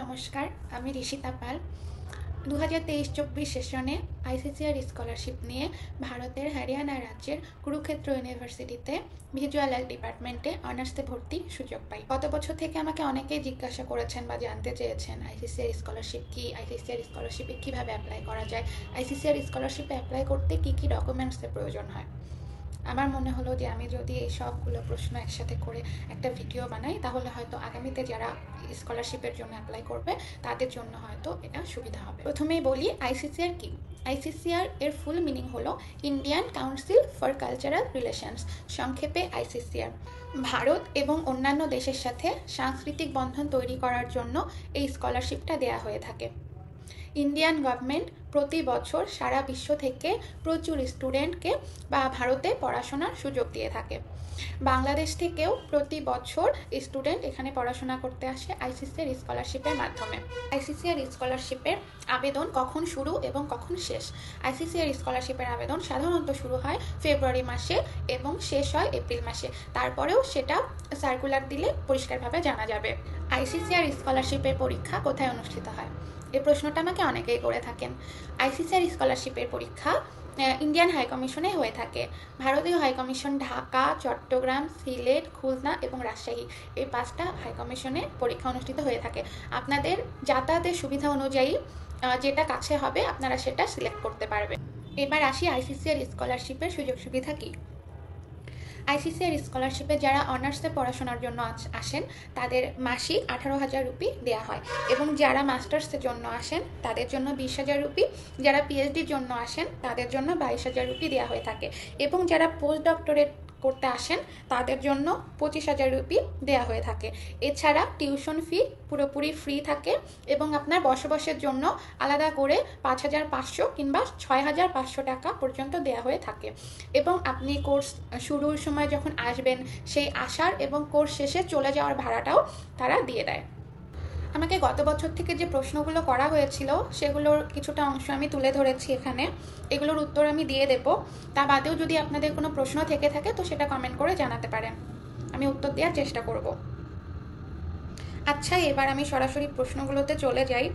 নমস্কার, আমি ঋষিতা পাল। 2023-24 সেশনে আইসিসিআর স্কলারশিপ নিয়ে ভারতের হরিয়ানা রাজ্যের কুরুক্ষেত্র ইউনিভার্সিটিতে ভিজুয়াল আর্ট ডিপার্টমেন্টে অনার্সে ভর্তির সুযোগ পাই। গত বছর থেকে আমাকে অনেকেই জিজ্ঞাসা করেছেন বা জানতে চেয়েছেন আইসিসিআর স্কলারশিপ কী, আইসিসিআর স্কলারশিপে কীভাবে অ্যাপ্লাই করা যায়, আইসিসিআর স্কলারশিপে অ্যাপ্লাই করতে কী কী ডকুমেন্টসের প্রয়োজন হয়। আমার মনে হলো যে আমি যদি এই সবগুলো প্রশ্ন একসাথে করে একটা ভিডিও বানাই তাহলে হয়তো আগামীতে যারা স্কলারশিপের জন্য অ্যাপ্লাই করবে তাদের জন্য হয়তো এটা সুবিধা হবে। প্রথমেই বলি আইসিসিআর কি। আইসিসিআর এর ফুল মিনিং হলো Indian council for cultural relations, সংক্ষেপে আইসিসিআর। ভারত এবং অন্যান্য দেশের সাথে সাংস্কৃতিক বন্ধন তৈরি করার জন্য এই স্কলারশিপটা দেয়া হয়ে থাকে। ইন্ডিয়ান গভর্নমেন্ট প্রতি বছর সারা বিশ্ব থেকে প্রচুর স্টুডেন্টকে বা ভারতে পড়াশোনার সুযোগ দিয়ে থাকে। বাংলাদেশ থেকেও প্রতি বছর স্টুডেন্ট এখানে পড়াশোনা করতে আসে আইসিসিআর স্কলারশিপের মাধ্যমে। আইসিসিআর স্কলারশিপের আবেদন কখন শুরু এবং কখন শেষ? আইসিসিআর স্কলারশিপের আবেদন সাধারণত শুরু হয় ফেব্রুয়ারি মাসে এবং শেষ হয় এপ্রিল মাসে। তারপরেও সেটা সার্কুলার দিলে পরিষ্কারভাবে জানা যাবে। আইসিসিআর স্কলারশিপের পরীক্ষা কোথায় অনুষ্ঠিত হয়? এই প্রশ্নটা আমাকে অনেকেই করে থাকেন। আইসিসিআর স্কলারশিপের পরীক্ষা ইন্ডিয়ান হাইকমিশনে হয়ে থাকে। ভারতীয় হাইকমিশন ঢাকা, চট্টগ্রাম, সিলেট, খুলনা এবং রাজশাহী, এই 5টা হাইকমিশনে পরীক্ষা অনুষ্ঠিত হয়ে থাকে। আপনাদের যাতায়াতের সুবিধা অনুযায়ী যেটা কাছে হবে আপনারা সেটা সিলেক্ট করতে পারবেন। এবার আসি আইসিসিআর স্কলারশিপের সুযোগ সুবিধা কী। আইসিসিআর স্কলারশিপে যারা অনার্সে পড়াশোনার জন্য আসেন তাদের মাসিক 18,000 রুপি দেওয়া হয় এবং যারা মাস্টার্সের জন্য আসেন তাদের জন্য 20,000 রুপি, যারা পিএইচডির জন্য আসেন তাদের জন্য 22,000 রুপি দেওয়া হয়ে থাকে এবং যারা পোস্ট ডক্টরেট করতে আসেন তাদের জন্য 25,000 রুপি দেওয়া হয়ে থাকে। এছাড়া টিউশন ফি পুরোপুরি ফ্রি থাকে এবং আপনার বসবাসের জন্য আলাদা করে 5,500 কিংবা 6,500 টাকা পর্যন্ত দেওয়া হয়ে থাকে এবং আপনি কোর্স শুরুর সময় যখন আসবেন সেই আসার এবং কোর্স শেষে চলে যাওয়ার ভাড়াটাও তারা দিয়ে দেয়। আমাকে গত বছর থেকে যে প্রশ্নগুলো করা হয়েছিল সেগুলোর কিছুটা অংশ আমি তুলে ধরেছি এখানে, এগুলোর উত্তর আমি দিয়ে দেব। তা বাদেও যদি আপনাদের কোনো প্রশ্ন থেকে থাকে তো সেটা কমেন্ট করে জানাতে পারেন, আমি উত্তর দেওয়ার চেষ্টা করব। আচ্ছা, এবার আমি সরাসরি প্রশ্নগুলোতে চলে যাই।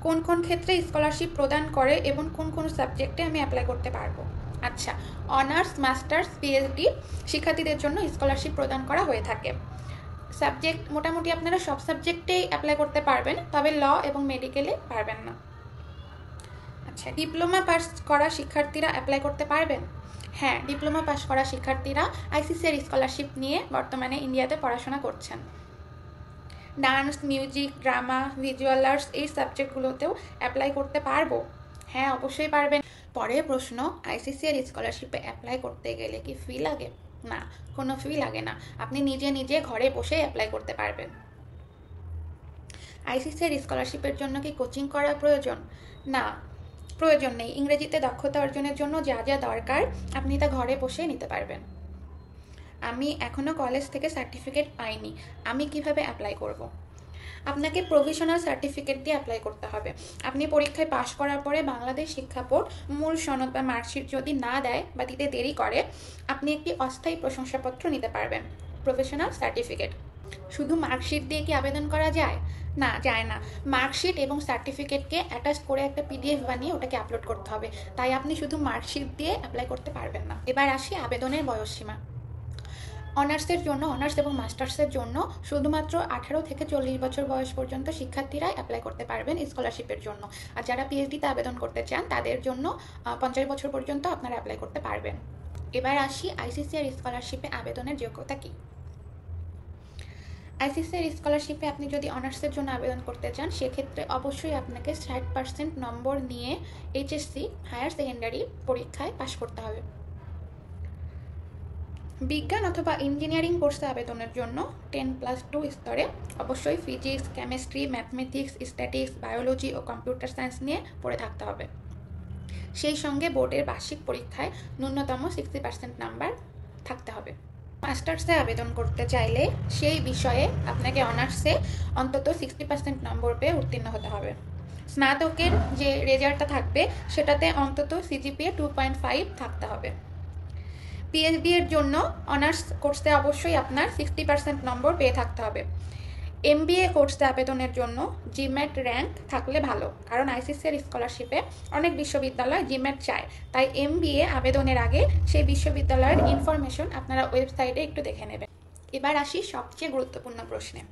কোন কোন ক্ষেত্রে স্কলারশিপ প্রদান করে এবং কোন কোন সাবজেক্টে আমি অ্যাপ্লাই করতে পারবো? আচ্ছা, অনার্স, মাস্টার্স, পিএইচডি শিক্ষার্থীদের জন্য স্কলারশিপ প্রদান করা হয়ে থাকে। সাবজেক্ট মোটামুটি আপনারা সব সাবজেক্টেই অ্যাপ্লাই করতে পারবেন, তবে ল এবং মেডিকেলে পারবেন না। আচ্ছা, ডিপ্লোমা পাস করা শিক্ষার্থীরা অ্যাপ্লাই করতে পারবেন? হ্যাঁ, ডিপ্লোমা পাস করা শিক্ষার্থীরা আইসিসিআর স্কলারশিপ নিয়ে বর্তমানে ইন্ডিয়াতে পড়াশোনা করছেন। Dance, music, drama, visual arts এই সাবজেক্টগুলোতেও অ্যাপ্লাই করতে পারবো? হ্যাঁ, অবশ্যই পারবেন। পরের প্রশ্ন, আইসিসিআর স্কলারশিপে অ্যাপ্লাই করতে গেলে কি ফি লাগে? না, কোনো ফি লাগে না, আপনি নিজে নিজে ঘরে বসে অ্যাপ্লাই করতে পারবেন। আইসিসিআর স্কলারশিপের জন্য কি কোচিং করা প্রয়োজন? না, প্রয়োজন নেই। ইংরেজিতে দক্ষতা অর্জনের জন্য যা যা দরকার আপনি তা ঘরে বসে নিতে পারবেন। আমি এখনও কলেজ থেকে সার্টিফিকেট পাইনি, আমি কিভাবে অ্যাপ্লাই করব? আপনাকে প্রভিশনাল সার্টিফিকেট দিয়ে অ্যাপ্লাই করতে হবে। আপনি পরীক্ষায় পাশ করার পরে বাংলাদেশ শিক্ষা বোর্ড মূল সনদ বা মার্কশিট যদি না দেয় বা দিতে দেরি করে, আপনি একটি অস্থায়ী প্রশংসাপত্র নিতে পারবেন, প্রফেশনাল সার্টিফিকেট। শুধু মার্কশিট দিয়ে কি আবেদন করা যায়? না, যায় না। মার্কশিট এবং সার্টিফিকেটকে অ্যাটাচ করে একটা পিডিএফ বানিয়ে ওটাকে আপলোড করতে হবে, তাই আপনি শুধু মার্কশিট দিয়ে অ্যাপ্লাই করতে পারবেন না। এবার আসি আবেদনের বয়সসীমা। অনার্সের জন্য, অনার্স এবং মাস্টার্সের জন্য শুধুমাত্র 18 থেকে 40 বছর বয়স পর্যন্ত শিক্ষার্থীরা অ্যাপ্লাই করতে পারবেন স্কলারশিপের জন্য। আর যারা পিএইচডিতে আবেদন করতে চান তাদের জন্য 50 বছর পর্যন্ত আপনারা অ্যাপ্লাই করতে পারবেন। এবার আসি আইসিসিআর স্কলারশিপে আবেদনের যোগ্যতা কী। আইসিসিআর স্কলারশিপে আপনি যদি অনার্সের জন্য আবেদন করতে চান সেক্ষেত্রে অবশ্যই আপনাকে 60% নম্বর নিয়ে এইচএসসি হায়ার সেকেন্ডারি পরীক্ষায় পাশ করতে হবে। বিজ্ঞান অথবা ইঞ্জিনিয়ারিং কোর্সে আবেদনের জন্য 10+2 স্তরে অবশ্যই physics, chemistry, mathematics, statics, biology ও কম্পিউটার সায়েন্স নিয়ে পড়ে থাকতে হবে। সেই সঙ্গে বোর্ডের বার্ষিক পরীক্ষায় ন্যূনতম 60% নাম্বার থাকতে হবে। মাস্টার্সে আবেদন করতে চাইলে সেই বিষয়ে আপনাকে অনার্সে অন্তত 60% নম্বর পেয়ে উত্তীর্ণ হতে হবে। স্নাতকের যে রেজাল্টটা থাকবে সেটাতে অন্তত সিজিপিএ 2.5 থাকতে হবে। পিএইচডি এর জন্য অনার্স কোর্সে অবশ্যই আপনার 60% নম্বর পেয়ে থাকতে হবে। MBA কোর্সে আবেদনের জন্য জিম্যাট র্যাঙ্ক থাকলে ভালো, কারণ আইসিসিআর স্কলারশিপে অনেক বিশ্ববিদ্যালয় জিম্যাট চায়। তাই MBA আবেদনের আগে সেই বিশ্ববিদ্যালয়ের ইনফরমেশন আপনারা ওয়েবসাইটে একটু দেখে নেবেন। এবার আসি সবচেয়ে গুরুত্বপূর্ণ প্রশ্নে।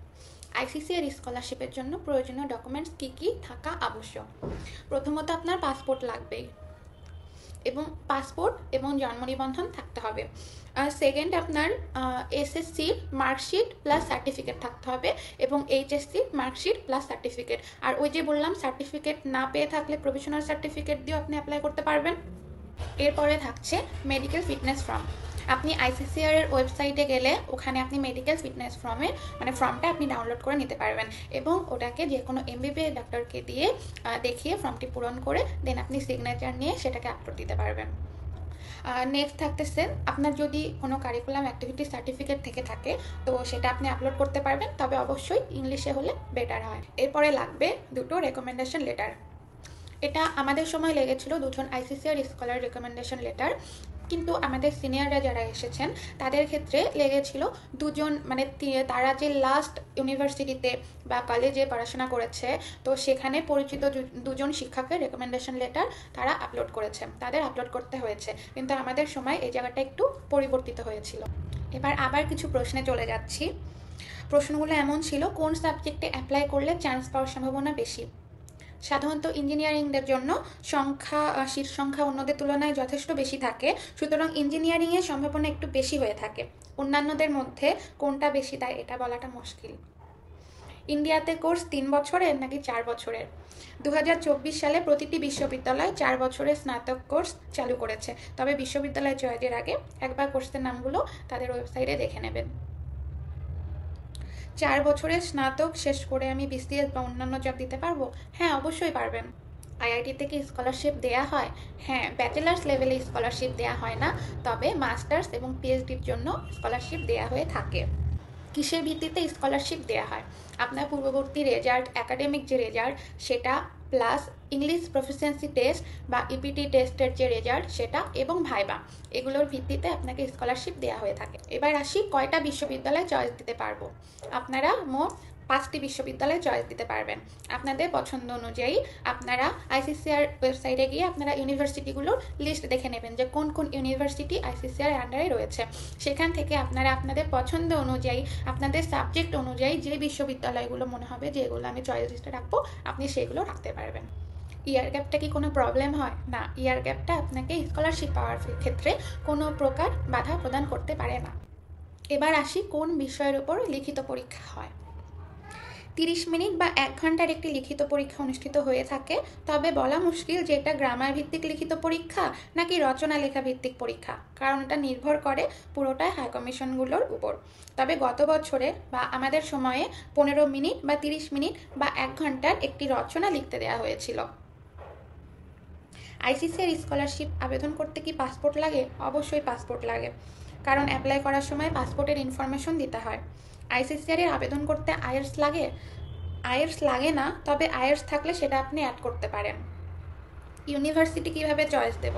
আইসিসিআর স্কলারশিপের জন্য প্রয়োজনীয় ডকুমেন্টস কী কী থাকা আবশ্যক। প্রথমত আপনার পাসপোর্ট লাগবেই, এবং পাসপোর্ট এবং জন্ম নিবন্ধন থাকতে হবে। সেকেন্ড, আপনার SSC মার্কশিট প্লাস সার্টিফিকেট থাকতে হবে, এবং HSC মার্কশিট প্লাস সার্টিফিকেট। আর ওই যে বললাম, সার্টিফিকেট না পেয়ে থাকলে প্রভিশনাল সার্টিফিকেট দিয়েও আপনি অ্যাপ্লাই করতে পারবেন। এরপরে থাকছে মেডিকেল ফিটনেস ফর্ম। আপনি আইসিসিআর এর ওয়েবসাইটে গেলে ওখানে আপনি মেডিকেল ফিটনেস ফর্মটা আপনি ডাউনলোড করে নিতে পারবেন, এবং ওটাকে যে কোনো MBBS ডক্টরকে দিয়ে দেখিয়ে ফর্মটি পূরণ করে দেন আপনি সিগনেচার নিয়ে সেটাকে আপলোড দিতে পারবেন। নেক্সট থাকতেছে, আপনার যদি কোনো কারিকুলাম অ্যাক্টিভিটি সার্টিফিকেট থেকে থাকে তো সেটা আপনি আপলোড করতে পারবেন, তবে অবশ্যই ইংলিশে হলে বেটার হয়। এরপরে লাগবে দুটো রেকমেন্ডেশন লেটার। এটা আমাদের সময় লেগেছিল দুজন আইসিসিআর স্কলার রেকমেন্ডেশন লেটার, কিন্তু আমাদের সিনিয়ররা যারা এসেছেন তাদের ক্ষেত্রে লেগেছিল দুজন, মানে তারা যে লাস্ট ইউনিভার্সিটিতে বা কলেজে পড়াশোনা করেছে তো সেখানে পরিচিত দুজন শিক্ষকের রেকমেন্ডেশন লেটার তারা আপলোড করেছে, তাদের আপলোড করতে হয়েছে। কিন্তু আমাদের সময় এই জায়গাটা একটু পরিবর্তিত হয়েছিল। এবার আবার কিছু প্রশ্নে চলে যাচ্ছি। প্রশ্নগুলো এমন ছিল, কোন সাবজেক্টে অ্যাপ্লাই করলে চান্স পাওয়ার সম্ভাবনা বেশি। সাধারণত ইঞ্জিনিয়ারিংয়ের জন্য সিট সংখ্যা অন্যদের তুলনায় যথেষ্ট বেশি থাকে, সুতরাং ইঞ্জিনিয়ারিংয়ের সম্ভাবনা একটু বেশি হয়ে থাকে। অন্যান্যদের মধ্যে কোনটা বেশি তাই এটা বলাটা মুশকিল। ইন্ডিয়াতে কোর্স 3 বছরের নাকি 4 বছরের? 2024 সালে প্রতিটি বিশ্ববিদ্যালয় 4 বছরের স্নাতক কোর্স চালু করেছে, তবে বিশ্ববিদ্যালয় চয়েসের আগে একবার কোর্সের নামগুলো তাদের ওয়েবসাইটে দেখে নেবেন। 4 বছরের স্নাতক শেষ করে আমি BCS বা অন্যান্য জব দিতে পারবো? হ্যাঁ, অবশ্যই পারবেন। IIT থেকে স্কলারশিপ দেয়া হয়? হ্যাঁ, ব্যাচেলার্স লেভেলে স্কলারশিপ দেয়া হয় না, তবে মাস্টার্স এবং PhDর জন্য স্কলারশিপ দেয়া হয়ে থাকে। কিসের ভিত্তিতে স্কলারশিপ দেয়া হয়? আপনার পূর্ববর্তী রেজাল্ট, একাডেমিক যে রেজাল্ট সেটা, প্লাস ইংলিশ প্রফিসিয়েন্সি টেস্ট বা EPT টেস্টের যে রেজাল্ট সেটা, এবং ভাইবা, এগুলোর ভিত্তিতে আপনাকে স্কলারশিপ দেওয়া হয়ে থাকে। এবার আসি, কয়টা বিশ্ববিদ্যালয় চয়েস দিতে পারবো। আপনারা মোট 5টি বিশ্ববিদ্যালয়ে চয়েস দিতে পারবেন। আপনাদের পছন্দ অনুযায়ী আপনারা আইসিসিআর ওয়েবসাইটে গিয়ে আপনারা ইউনিভার্সিটিগুলোর লিস্ট দেখে নেবেন যে কোন কোন ইউনিভার্সিটি আইসিসিআর আন্ডারে রয়েছে। সেখান থেকে আপনারা আপনাদের পছন্দ অনুযায়ী, আপনাদের সাবজেক্ট অনুযায়ী যে বিশ্ববিদ্যালয়গুলো মনে হবে যে এগুলো আমি চয়েস লিস্টে রাখবো, আপনি সেগুলো রাখতে পারবেন। ইয়ার গ্যাপটা কি কোনো প্রবলেম হয়? না, ইয়ার গ্যাপটা আপনাকে স্কলারশিপ পাওয়ার ক্ষেত্রে কোনো প্রকার বাধা প্রদান করতে পারে না। এবার আসি, কোন বিষয়ের উপর লিখিত পরীক্ষা হয়। 30 মিনিট বা 1 ঘন্টার একটি লিখিত পরীক্ষা অনুষ্ঠিত হয়ে থাকে, তবে বলা মুশকিল যে এটা গ্রামার ভিত্তিক লিখিত পরীক্ষা নাকি রচনা লেখা ভিত্তিক পরীক্ষা, কারণ এটা নির্ভর করে পুরোটাই হাই কমিশনগুলোর উপর। তবে গত বছরে বা আমাদের সময়ে 15 মিনিট বা 30 মিনিট বা 1 ঘন্টার একটি রচনা লিখতে দেওয়া হয়েছিল। আইসিসিআর স্কলারশিপ আবেদন করতে কি পাসপোর্ট লাগে? অবশ্যই পাসপোর্ট লাগে, কারণ অ্যাপ্লাই করার সময় পাসপোর্টের ইনফরমেশন দিতে হয়। আইসিসিআর এর আবেদন করতে আইএলটিএস লাগে? আইএলটিএস লাগে না, তবে আইএলটিএস থাকলে সেটা আপনি অ্যাড করতে পারেন। ইউনিভার্সিটি কিভাবে চয়েস দেব?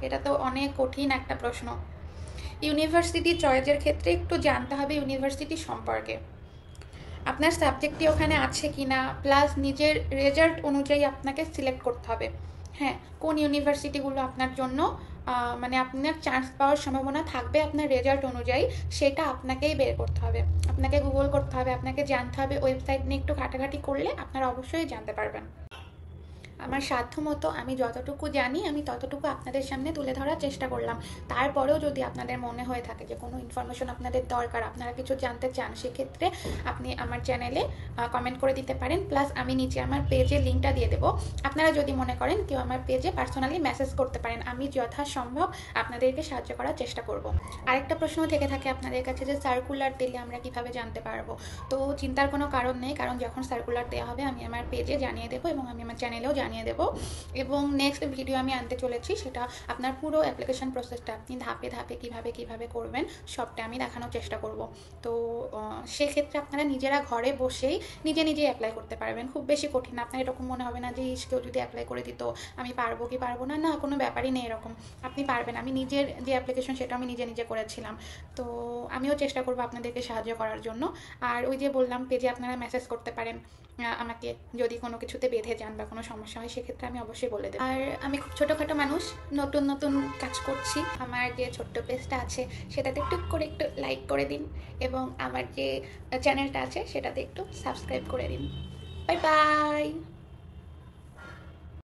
এটা তো অনেক কঠিন একটা প্রশ্ন। ইউনিভার্সিটি চয়েসের ক্ষেত্রে একটু জানতে হবে ইউনিভার্সিটি সম্পর্কে, আপনার সাবজেক্টটি ওখানে আছে কিনা, প্লাস নিজের রেজাল্ট অনুযায়ী আপনাকে সিলেক্ট করতে হবে। হ্যাঁ, কোন ইউনিভার্সিটিগুলো আপনার জন্য মানে আপনার চান্স পাওয়ার সম্ভাবনা থাকবে আপনার রেজাল্ট অনুযায়ী, সেটা আপনাকেই বের করতে হবে, আপনাকে গুগল করতে হবে, আপনাকে জানতে হবে। ওয়েবসাইট নিয়ে একটু ঘাটাঘাটি করলে আপনারা অবশ্যই জানতে পারবেন। আমার সাধ্যমতো আমি যতটুকু জানি আমি ততটুকু আপনাদের সামনে তুলে ধরার চেষ্টা করলাম। তারপরেও যদি আপনাদের মনে হয়ে থাকে যে কোনো ইনফরমেশন আপনাদের দরকার, আপনারা কিছু জানতে চান, সেক্ষেত্রে আপনি আমার চ্যানেলে কমেন্ট করে দিতে পারেন, প্লাস আমি নিচে আমার পেজের লিঙ্কটা দিয়ে দেবো। আপনারা যদি মনে করেন কেউ আমার পেজে পার্সোনালি মেসেজ করতে পারেন, আমি যথাসম্ভব আপনাদেরকে সাহায্য করার চেষ্টা করব। আরেকটা প্রশ্ন থেকে থাকে আপনাদের কাছে যে সার্কুলার দিলে আমরা কিভাবে জানতে পারবো। তো চিন্তার কোনো কারণ নেই, কারণ যখন সার্কুলার দেওয়া হবে আমি আমার পেজে জানিয়ে দেবো এবং আমি আমার চ্যানেলেও জানিয়ে জানিয়ে দেবো। এবং নেক্সট ভিডিও আমি আনতে চলেছি, সেটা আপনার পুরো অ্যাপ্লিকেশন প্রসেসটা আপনি ধাপে ধাপে কীভাবে করবেন সবটা আমি দেখানোর চেষ্টা করব। তো সেক্ষেত্রে আপনারা নিজেরা ঘরে বসেই নিজেই অ্যাপ্লাই করতে পারবেন, খুব বেশি কঠিন। আপনার এরকম মনে হবে না যে কেউ যদি অ্যাপ্লাই করে দিত আমি পারবো কি পারবো না, না কোনো ব্যাপারই নেই এরকম, আপনি পারবেন। আমি নিজের যে অ্যাপ্লিকেশন সেটা আমি নিজে করেছিলাম, তো আমিও চেষ্টা করবো আপনাদেরকে সাহায্য করার জন্য। আর ওই যে বললাম, পেজে আপনারা মেসেজ করতে পারেন আমাকে, যদি কোনো কিছুতে বেঁধে যান বা কোনো সমস্যা হয় সেক্ষেত্রে আমি অবশ্যই বলে দেবো। আর আমি খুব ছোটোখাটো মানুষ, নতুন কাজ করছি। আমার যে ছোট্ট পেজটা আছে সেটাতে একটু লাইক করে দিন, এবং আমার যে চ্যানেলটা আছে সেটাতে একটু সাবস্ক্রাইব করে দিন। Bye bye.